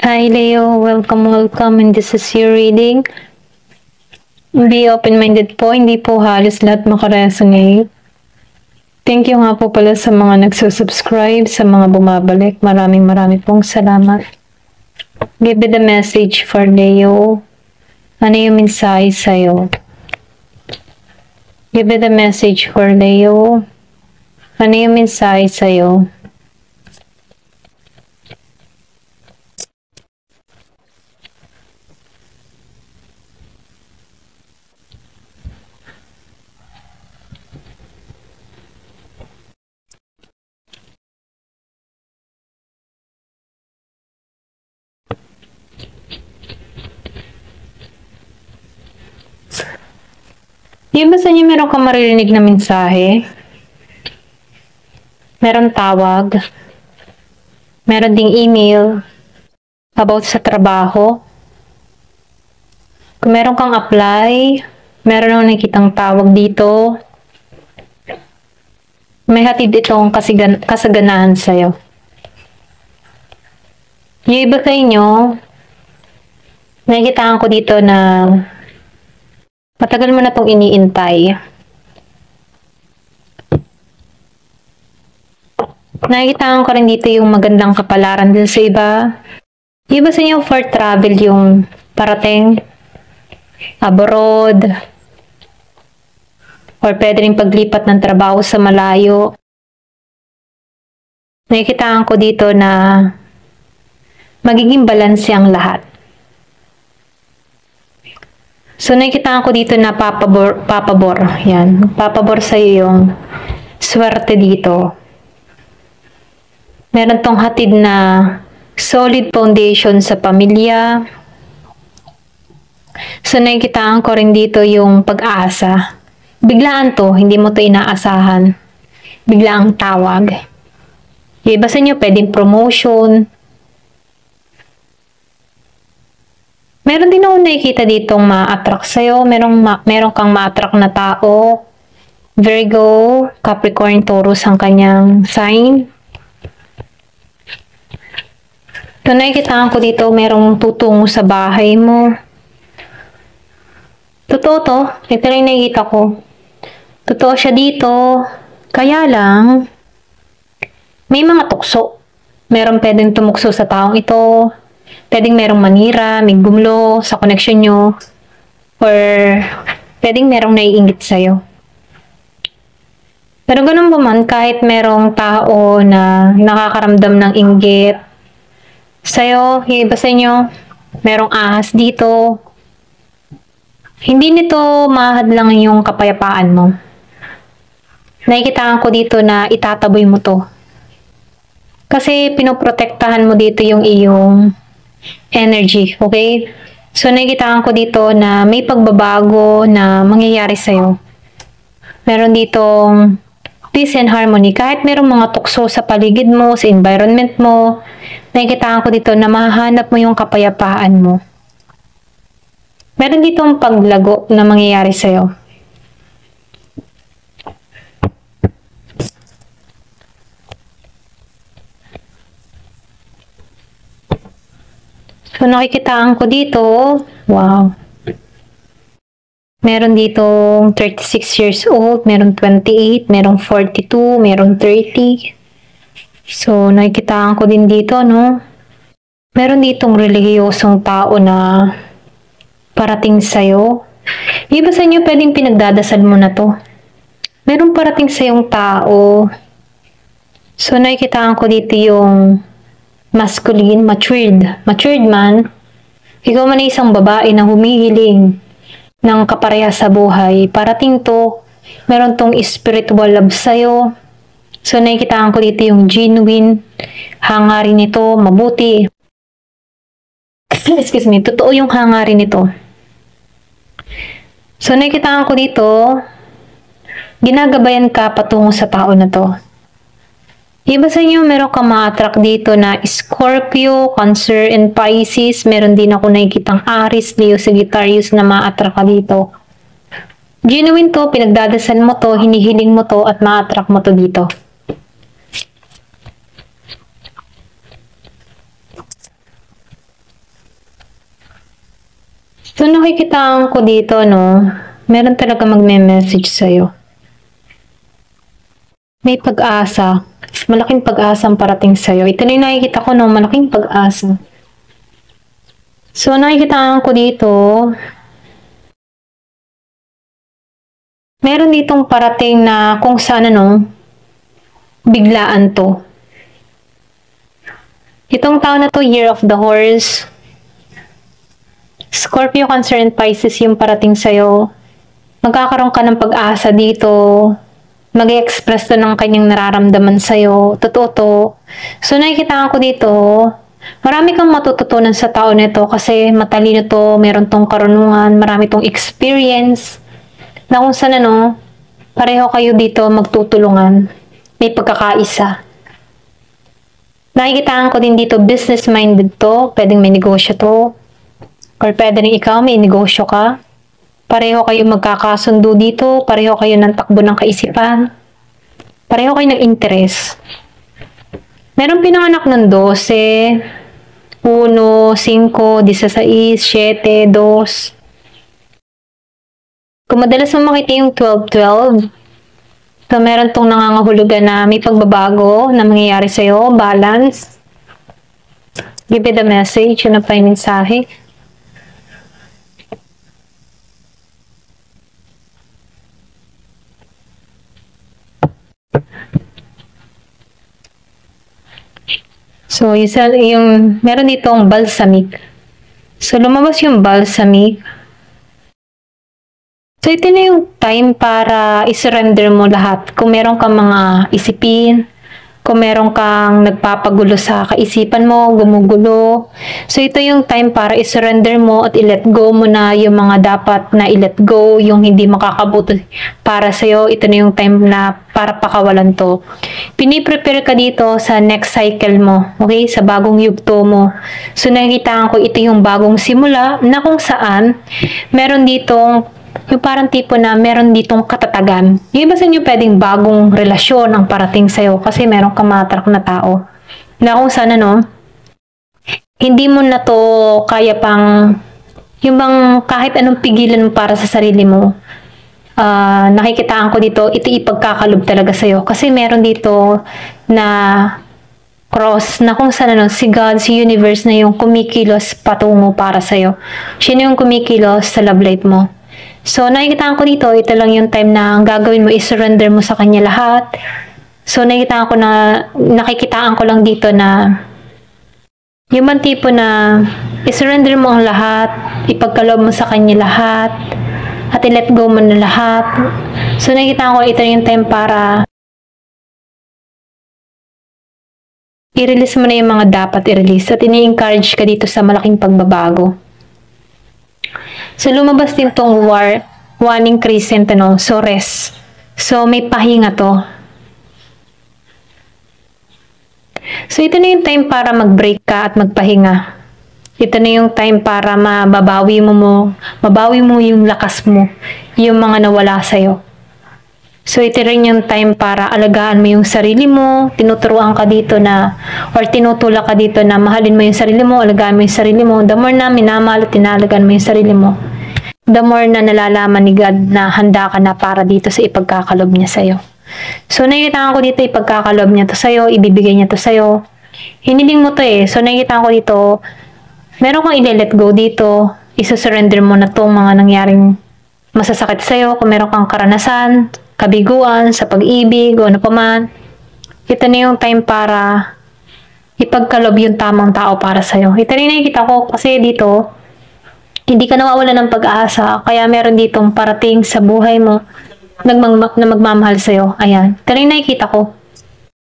Hi Leo, welcome and this is your reading. Be open-minded po, hindi po halos lahat makaresonate. Thank you nga po pala sa mga nagsusubscribe, sa mga bumabalik. Maraming pong salamat. Give me the message for Leo. Ano yung mensahe sa'yo? Give me the message for Leo. Ano yung mensahe sa'yo? Yung ba sa inyo meron kang maririnig na mensahe? Meron tawag? Meron ding email about sa trabaho? Kung meron kang apply, meron akong nakikitang tawag dito. May hatid itong kasaganahan sa'yo. Yung iba sa inyo, nakikitaan ko dito na matagal mo na itong iniintay. Nakikitaan ko rin dito yung magandang kapalaran din sa iba. Yung iba sa inyo for travel yung parating abroad, or pwede rin paglipat ng trabaho sa malayo. Nakikitaan ko dito na magiging balanse ang lahat. So, nakikitaan ko dito na papabor. Yan. Papabor sa'yo yung swerte dito. Meron tong hatid na solid foundation sa pamilya. So, nakikitaan ko rin dito yung pag-asa. Biglaan to, hindi mo to inaasahan. Biglaang tawag. Yung iba sa inyo, pwedeng promotion. Meron din ako nakikita ditong ma-attract sa'yo. Meron kang ma-attract na tao. Virgo, Capricorn, Taurus ang kanyang sign. So, nakikita ko dito, merong tutungo sa bahay mo. Totoo to. Ito rin nakikita ko. Totoo siya dito. Kaya lang, may mga tukso. Meron pwedeng tumukso sa taong ito. Pwedeng merong manira, may gumlo sa connection nyo. Or pwedeng merong naiingit sa'yo. Pero ganun pa man, kahit merong tao na nakakaramdam ng inggit sa'yo, yung iba sa inyo, merong ahas dito. Hindi nito mahadlang yung kapayapaan mo. Nakikitaan ko dito na itataboy mo to. Kasi pinoprotektahan mo dito yung iyong energy, okay? So, nakikitaan ko dito na may pagbabago na mangyayari sa'yo. Meron ditong peace and harmony. Kahit merong mga tukso sa paligid mo, sa environment mo, nakikitaan ko dito na mahahanap mo yung kapayapaan mo. Meron ditong paglago na mangyayari sa'yo. So, nakikitaan ko dito, wow. Meron dito 36 years old, meron 28, meron 42, meron 30. So, nakikitaan ko din dito, no? Meron ditong relihiyosong tao na parating sa'yo. Iba sa inyo, pwedeng pinagdadasal mo na to. Meron parating sa'yong tao. So, nakikitaan ko dito yung masculine, matured man. Ikaw man ay isang babae na humihiling ng kaparehas sa buhay. Parating to, meron tong spiritual love sa'yo. So, nakikitaan ko dito yung genuine hangarin nito, mabuti. Excuse me, totoo yung hangarin nito. So, nakikitaan ko dito, ginagabayan ka patungo sa tao na to. Iba sa inyo, meron ka ma-attract dito na Scorpio, Cancer, and Pisces. Meron din ako nakikitang Aries, Leo, Sagittarius na ma-attract ka dito. Genuine to, pinagdadasal mo to, hinihiling mo to, at ma-attract mo to dito. So, nakikitaan ko dito, no, meron talaga magme-message sa'yo. May pag-asa. Malaking pag-asa ang parating sa'yo. Ito na yung nakikita ko, no, malaking pag-asa. So, nakikitaan ko dito, meron ditong parating na kung saan, ano, biglaan to. Itong taon na to, Year of the Horse, Scorpio, Cancer, and Pisces yung parating sa'yo. Magkakaroon ka ng pag-asa dito. Mag-i-express to ng kanyang nararamdaman sa'yo. Totoo to. So, nakikita ko dito, marami kang matututunan sa tao nito kasi matalino to, meron tong karunungan, marami tong experience. Na kung saan, ano, pareho kayo dito magtutulungan. May pagkakaisa. Nakikita ko din dito, business-minded to. Pwedeng may negosyo to. Or pwede rin ikaw, may negosyo ka. Pareho kayo magkakasundo dito. Pareho kayo ng takbo ng kaisipan. Pareho kayo ng interes. Meron pinanganak ng 12, 1, 5, 16, 7, 2. Kung madalas mo makita yung 12-12, so meron tong nangangahulugan na may pagbabago na mangyayari sa'yo, balance. Give it a message, yun ang pa yung mensahe. So, yung meron ditong balsamic. So, lumabas yung balsamic. So, ito na yung time para isurrender mo lahat. Kung meron kang mga isipin, kung meron kang nagpapagulo sa kaisipan mo, gumugulo. So, ito yung time para isurrender mo at i-let go mo na yung mga dapat na i-let go, yung hindi makakabuti para sa'yo. Ito na yung time na para pakawalan to. Piniprepare ka dito sa next cycle mo, okay? Sa bagong yugto mo. So, nakikita ko ito yung bagong simula na kung saan meron ditong yung parang tipo na meron ditong katatagan. Yung iba sa inyo pwedeng bagong relasyon ang parating sa'yo kasi meron kang matrak na tao. Na kung saan, ano, hindi mo na to kaya pang, yung bang kahit anong pigilan mo para sa sarili mo, nakikitaan ko dito, ito ipagkakalob talaga sa'yo. Kasi meron dito na cross na kung saan, ano, si God, si universe na yung kumikilos patungo para sa'yo. Siya yung kumikilos sa love life mo. So, nakikitaan ko dito, ito lang yung time na ang gagawin mo is surrender mo sa kanya lahat. So, nakikitaan ko lang dito na yung bang tipo na isurrender mo ang lahat, ipagkaloob mo sa kanya lahat, at i-let go mo na lahat. So, nakikitaan ko ito yung time para i-release mo na yung mga dapat i-release at ini-encourage ka dito sa malaking pagbabago. So, lumabas din tong warning crescent, ano, so rest. So, may pahinga to. So, ito na yung time para mag-break ka at magpahinga. Ito na yung time para mababawi mo yung lakas mo, yung mga nawala sa'yo. So, ito rin yung time para alagaan mo yung sarili mo, tinuturuan ka dito na, or tinutulak ka dito na mahalin mo yung sarili mo, alagaan mo yung sarili mo. The more na minamahal at tinalagaan mo yung sarili mo, the more na nalalaman ni God na handa ka na para dito sa ipagkakalob niya sa'yo. So, nakikita ko dito, ipagkakalob niya to sa'yo, ibibigay niya to sa'yo. Hiniling mo to eh. So, nakikita ko dito, meron kang i-let go dito, isa-surrender mo na tong mga nangyaring masasakit sa'yo, kung meron kang karanasan, kabiguan, sa pag-ibig, o ano pa man. Ito na yung time para ipagkalob yung tamang tao para sa'yo. Ito rin nakikita ko kasi dito, hindi ka nawawala ng pag-asa, kaya meron ditong parating sa buhay mo na magmamahal sa'yo. Ayan. Ito rin nakikita ko.